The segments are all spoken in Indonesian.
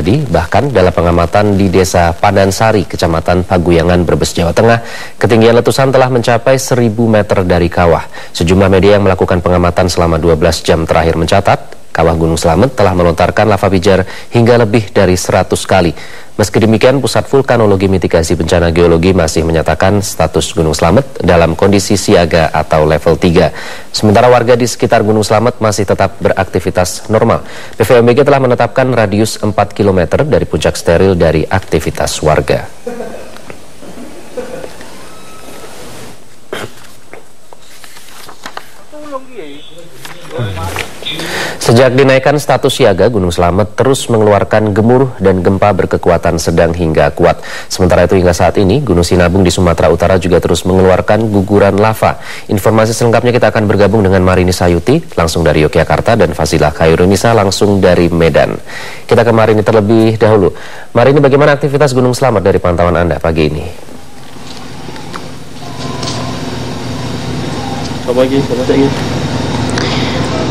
Bahkan dalam pengamatan di Desa Padansari, Kecamatan Paguyangan, Brebes, Jawa Tengah, ketinggian letusan telah mencapai 1000 meter dari kawah. Sejumlah media yang melakukan pengamatan selama 12 jam terakhir mencatat, kawah Gunung Slamet telah melontarkan lava pijar hingga lebih dari 100 kali. Meski demikian, Pusat Vulkanologi Mitigasi Bencana Geologi masih menyatakan status Gunung Slamet dalam kondisi siaga atau level 3. Sementara warga di sekitar Gunung Slamet masih tetap beraktivitas normal. PVMBG telah menetapkan radius 4 km dari puncak steril dari aktivitas warga. Sejak dinaikkan status siaga, Gunung Slamet terus mengeluarkan gemuruh dan gempa berkekuatan sedang hingga kuat. Sementara itu hingga saat ini, Gunung Sinabung di Sumatera Utara juga terus mengeluarkan guguran lava. Informasi selengkapnya kita akan bergabung dengan Marini Sayuti, langsung dari Yogyakarta, dan Fasilah Khairunisa langsung dari Medan. Kita ke Marini terlebih dahulu. Marini, bagaimana aktivitas Gunung Slamet dari pantauan Anda pagi ini?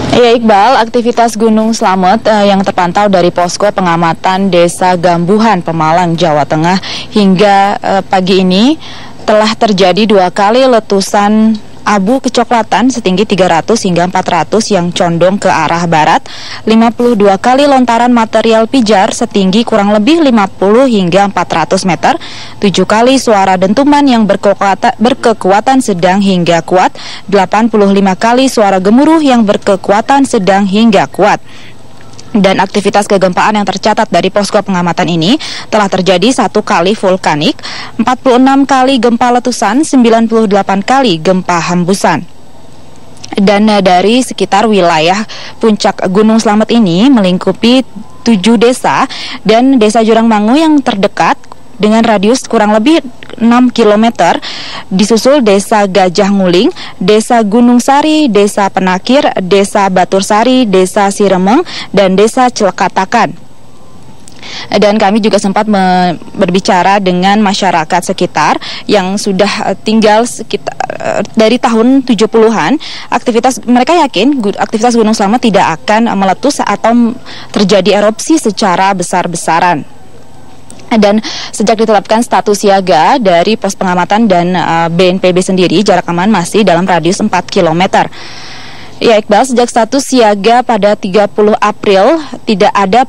Ya Iqbal, aktivitas Gunung Slamet yang terpantau dari posko pengamatan Desa Gambuhan, Pemalang, Jawa Tengah hingga pagi ini telah terjadi 2 kali letusan abu kecoklatan setinggi 300 hingga 400 yang condong ke arah barat, 52 kali lontaran material pijar setinggi kurang lebih 50 hingga 400 meter, 7 kali suara dentuman yang berkekuatan sedang hingga kuat, 85 kali suara gemuruh yang berkekuatan sedang hingga kuat. Dan aktivitas kegempaan yang tercatat dari posko pengamatan ini telah terjadi 1 kali vulkanik, 46 kali gempa letusan, 98 kali gempa hembusan. Dan dari sekitar wilayah puncak Gunung Slamet ini melingkupi 7 desa dan Desa Jurangmangu yang terdekat dengan radius kurang lebih 6 km, disusul Desa Gajah Nguling, Desa Gunung Sari, Desa Penakir, Desa Batursari, Desa Siremeng, dan Desa Celekatakan. Dan kami juga sempat berbicara dengan masyarakat sekitar yang sudah tinggal sekitar dari tahun 70-an. Mereka yakin aktivitas Gunung Slamet tidak akan meletus atau terjadi erupsi secara besar-besaran. Dan sejak ditetapkan status siaga dari pos pengamatan dan BNPB sendiri, jarak aman masih dalam radius 4 km. Ya Iqbal, sejak status siaga pada 30 April tidak ada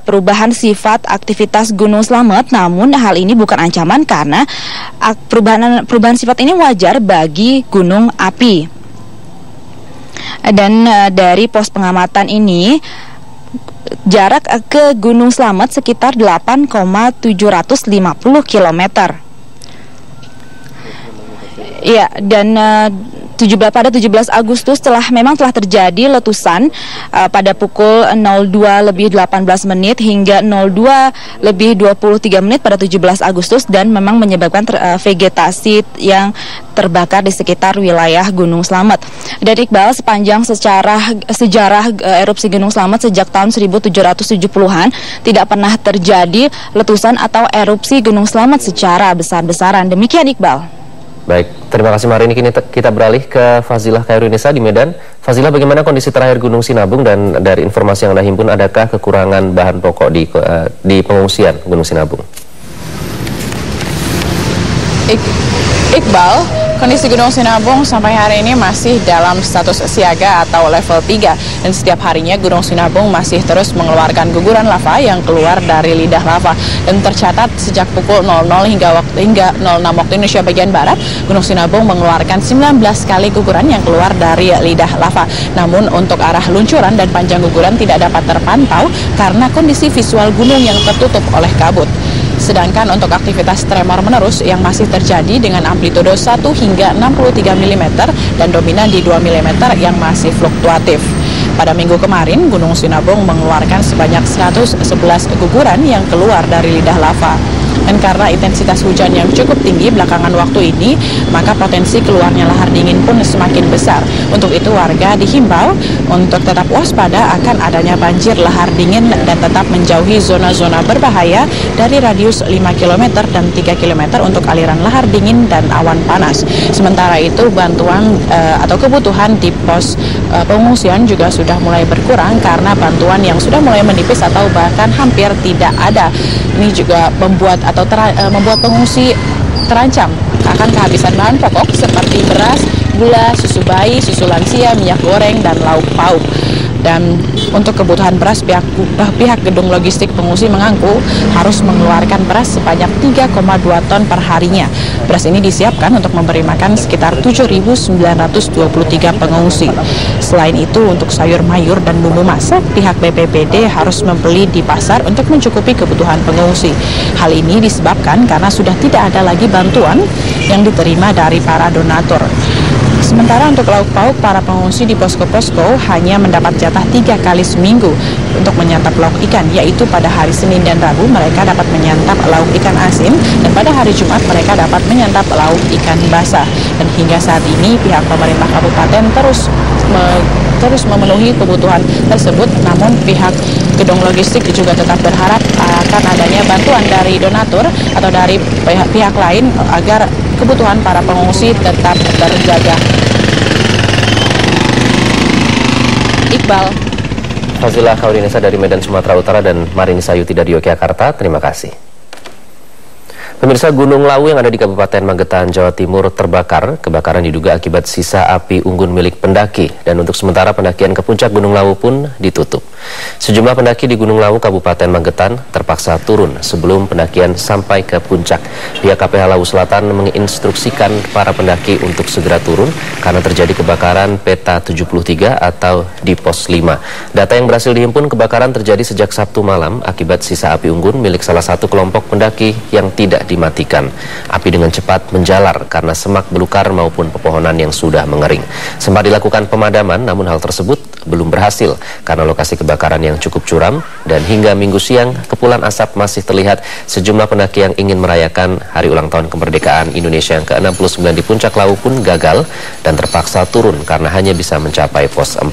perubahan sifat aktivitas Gunung Slamet, namun hal ini bukan ancaman karena perubahan sifat ini wajar bagi gunung api. Dan dari pos pengamatan ini, jarak ke Gunung Slamet sekitar 8,750 km. Ya, dan pada 17 Agustus memang telah terjadi letusan pada pukul 02.18 hingga 02.23 pada 17 Agustus dan memang menyebabkan vegetasi yang terbakar di sekitar wilayah Gunung Slamet. Dan Iqbal, sepanjang sejarah erupsi Gunung Slamet sejak tahun 1770-an tidak pernah terjadi letusan atau erupsi Gunung Slamet secara besar-besaran. Demikian Iqbal. Baik, terima kasih Marini. Kini kita beralih ke Fasilah Khairunisa di Medan. Fasilah, bagaimana kondisi terakhir Gunung Sinabung dan dari informasi yang Anda himpun, adakah kekurangan bahan pokok di pengungsian Gunung Sinabung? Iqbal, kondisi Gunung Sinabung sampai hari ini masih dalam status siaga atau level 3 dan setiap harinya Gunung Sinabung masih terus mengeluarkan guguran lava yang keluar dari lidah lava. Dan tercatat sejak pukul 00 hingga 06 waktu Indonesia bagian Barat, Gunung Sinabung mengeluarkan 19 kali guguran yang keluar dari lidah lava. Namun untuk arah luncuran dan panjang guguran tidak dapat terpantau karena kondisi visual gunung yang tertutup oleh kabut. Sedangkan untuk aktivitas tremor menerus yang masih terjadi dengan amplitudo 1 hingga 63 mm dan dominan di 2 mm yang masih fluktuatif. Pada minggu kemarin, Gunung Sinabung mengeluarkan sebanyak 111 guguran yang keluar dari lidah lava. Dan karena intensitas hujan yang cukup tinggi belakangan waktu ini, maka potensi keluarnya lahar dingin pun semakin besar. Untuk itu warga dihimbau untuk tetap waspada akan adanya banjir lahar dingin dan tetap menjauhi zona-zona berbahaya dari radius 5 km dan 3 km untuk aliran lahar dingin dan awan panas. Sementara itu bantuan atau kebutuhan di pos pengungsian juga sudah mulai berkurang karena bantuan yang sudah mulai menipis atau bahkan hampir tidak ada. Ini juga membuat pengungsi terancam akan kehabisan bahan pokok seperti beras, gula, susu bayi, susu lansia, minyak goreng, dan lauk pauk. Dan untuk kebutuhan beras, pihak gedung logistik pengungsi mengaku harus mengeluarkan beras sebanyak 3,2 ton per harinya. Beras ini disiapkan untuk memberi makan sekitar 7.923 pengungsi. Selain itu, untuk sayur mayur dan bumbu masak, pihak BPBD harus membeli di pasar untuk mencukupi kebutuhan pengungsi. Hal ini disebabkan karena sudah tidak ada lagi bantuan yang diterima dari para donatur. Sementara untuk lauk pauk, para pengungsi di posko-posko hanya mendapat jatah 3 kali seminggu untuk menyantap lauk ikan, yaitu pada hari Senin dan Rabu mereka dapat menyantap lauk ikan asin, dan pada hari Jumat mereka dapat menyantap lauk ikan basah. Dan hingga saat ini pihak pemerintah kabupaten terus memenuhi kebutuhan tersebut, namun pihak gedung logistik juga tetap berharap akan adanya bantuan dari donatur atau dari pihak lain agar kebutuhan para pengungsi tetap terjaga. Iqbal. Fazila Kaulinesa dari Medan, Sumatera Utara, dan Marini Sayuti dari Yogyakarta, terima kasih. Pemirsa, Gunung Lawu yang ada di Kabupaten Magetan, Jawa Timur terbakar. Kebakaran diduga akibat sisa api unggun milik pendaki, dan untuk sementara pendakian ke puncak Gunung Lawu pun ditutup. Sejumlah pendaki di Gunung Lawu, Kabupaten Magetan terpaksa turun sebelum pendakian sampai ke puncak. Pihak KPH Lawu Selatan menginstruksikan para pendaki untuk segera turun karena terjadi kebakaran peta 73 atau di pos 5. Data yang berhasil dihimpun, kebakaran terjadi sejak Sabtu malam akibat sisa api unggun milik salah satu kelompok pendaki yang tidak dimatikan. Api dengan cepat menjalar karena semak belukar maupun pepohonan yang sudah mengering. Sempat dilakukan pemadaman, namun hal tersebut belum berhasil karena lokasi kebakaran yang cukup curam, dan hingga Minggu siang kepulan asap masih terlihat. Sejumlah pendaki yang ingin merayakan hari ulang tahun kemerdekaan Indonesia yang ke-69 di puncak Lawu pun gagal dan terpaksa turun karena hanya bisa mencapai pos 4.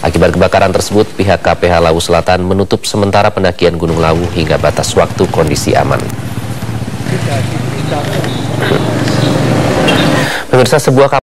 Akibat kebakaran tersebut, pihak KPH Lawu Selatan menutup sementara pendakian Gunung Lawu hingga batas waktu kondisi aman. Pemirsa, sebuah